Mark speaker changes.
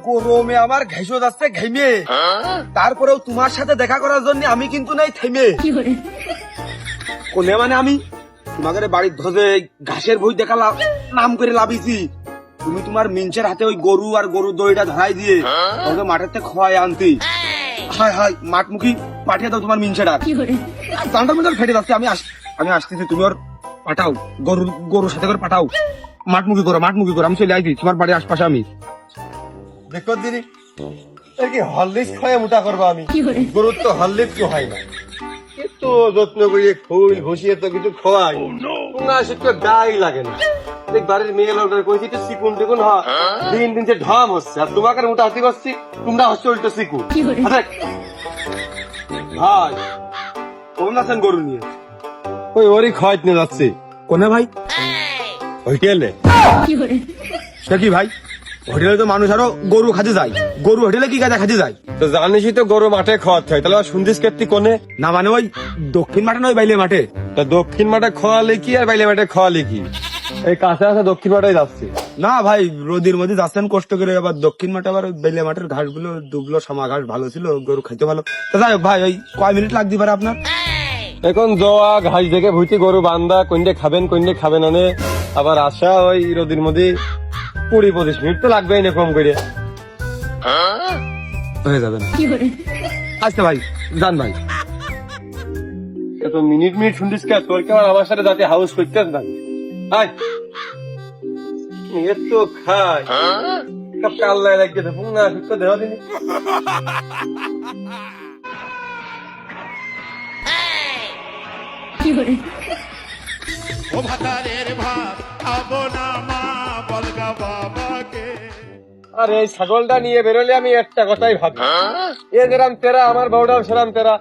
Speaker 1: গরমে আমার ঘেঁষো যাচ্ছে ঘেমে, তারপরেও তোমার সাথে দেখা করার জন্য আমি কিন্তু নাই থেমে। কোনে মানে আমি তোমাদের বাড়ির ধরে ঘাসের বই দেখা নাম করে লাভিছি, তুমি তোমার মিঞ্চের হাতে ওই গরু আর গরুর দইটা ধরাই দিয়ে ওকে মাঠের থেকে খোয়াই আনতি। হায় হায়, মাঠমুখী পাঠিয়ে দাও তোমার মিঞ্চেটা, চান্ডা মিটার ফেটে যাচ্ছে। আমি আসতেছি, তুমি ওর পাঠাও, গরুর সাথে করে পাঠাও, মাঠমুখী করো। আমি চলে আইছি তোমার বাড়ির আশপাশে। আমি
Speaker 2: দেখো দিদি এর কি হরলিক্স খাওয়া মোটা করবো আমি? গরুর তো হরলিক্স হয় না, কিন্তু যত্ন করিয়ে ফুল ঘষিয়ে তো কিছু খোয়াই না, সে তো গায়ে লাগে না। দেখ বাড়ির মেয়ে লোকদের কইছি তো চিকুন টিকুন দিন দিন যে ঢাম হচ্ছে, আর তোমাকে মোটা হাতি করছি, তোমরা হচ্ছে উল্টো চিকুন। আচ্ছা ভাই কোন আছেন গরু নিয়ে? ওই ওরই খয় নিয়ে যাচ্ছি।
Speaker 1: কোনে ভাই?
Speaker 2: হোটেলে।
Speaker 1: সে কি ভাই, হোটেলে তো মানুষ আরো গরু খাতে যায়, গরু হোটেলে কি কাজে খাতে যায়?
Speaker 2: তো জানিসই তো গরু মাঠে খাওয়াতে হয়, তাহলে শুনছিস কেটে কোনে?
Speaker 1: না মানে ওই দক্ষিণ মাঠে নয়, বাইলে মাঠে।
Speaker 2: তা দক্ষিণ মাঠে খাওয়ালে কি আর বাইরে মাঠে খাওয়ালে কি? এই কাছে কাছে দক্ষিণ মাঠে যাচ্ছি।
Speaker 1: না ভাই, রোদের মধ্যে যাচ্ছেন কষ্ট করে, আবার দক্ষিণ মাঠে আবার বেলে মাঠের ঘাস গুলো ডুবলো, সামা ঘাস ভালো ছিল, গরু খাইতে ভালো। তা যাই হোক ভাই, ওই কয় মিনিট লাগতে পারে আপনার?
Speaker 2: এখন জোয়া ঘাস দেখে ভুইতে গরু বান্ধা, কোনটা খাবেন আনে, আবার আসা ওই রোদের মধ্যে 20-25 মিনিট তো লাগবেই না কম করে।
Speaker 1: হয়ে যাবে না? আচ্ছা ভাই, যান ভাই।
Speaker 2: এত মিনিট শুনছিস কে? তোর কেমন আমার সাথে যাতে হাউস করতে না? আয় এত খাই সব কাল্লায় লাগিয়ে দেবো না, সুস্থ দেহ দিনি।
Speaker 3: ও ভাতারের ভাত খাবো না মা, বলগা বাবাকে।
Speaker 2: আর এই ছাগলটা নিয়ে বেরোলে আমি একটা কথাই ভাবি, এ যেরাম তেরা আমার বউটাও সেরাম তেরা।